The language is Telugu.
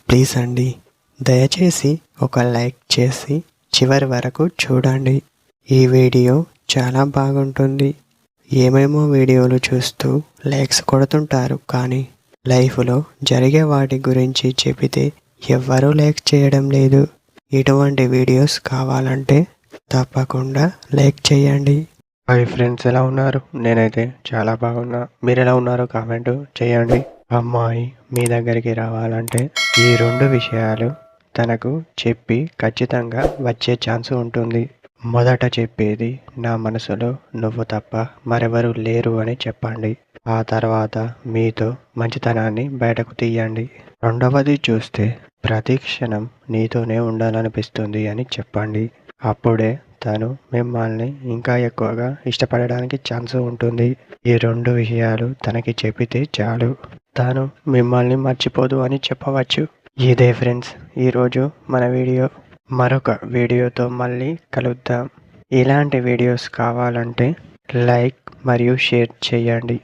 ప్లీజ్ అండి, దయచేసి ఒక లైక్ చేసి చివరి వరకు చూడండి. ఈ వీడియో చాలా బాగుంటుంది. ఏమేమో వీడియోలు చూస్తూ లైక్స్ కొడుతుంటారు, కానీ లైఫ్లో జరిగే వాటి గురించి చెబితే ఎవ్వరూ లైక్ చేయడం లేదు. ఇటువంటి వీడియోస్ కావాలంటే తప్పకుండా లైక్ చేయండి. హాయ్ ఫ్రెండ్స్, ఎలా ఉన్నారు? నేనైతే చాలా బాగున్నా. మీరు ఎలా ఉన్నారో కామెంట్ చేయండి. అమ్మాయి మీ దగ్గరికి రావాలంటే ఈ 2 విషయాలు తనకు చెప్పి ఖచ్చితంగా వచ్చే ఛాన్స్ ఉంటుంది. మొదట చెప్పేది, నా మనసులో నువ్వు తప్ప మరెవరు లేరు అని చెప్పండి. ఆ తర్వాత మీతో మంచితనాన్ని బయటకు తీయండి. రెండవది చూస్తే, ప్రతి క్షణం నీతోనే ఉండాలనిపిస్తుంది అని చెప్పండి. అప్పుడే తను మిమ్మల్ని ఇంకా ఎక్కువగా ఇష్టపడడానికి ఛాన్స్ ఉంటుంది. ఈ 2 విషయాలు తనకి చెప్పితే చాలు, తను మిమ్మల్ని మర్చిపోదు అని చెప్పవచ్చు. ఇదే ఫ్రెండ్స్ ఈరోజు మన వీడియో. మరొక వీడియోతో మళ్ళీ కలుద్దాం. ఇలాంటి వీడియోస్ కావాలంటే లైక్ మరియు షేర్ చేయండి.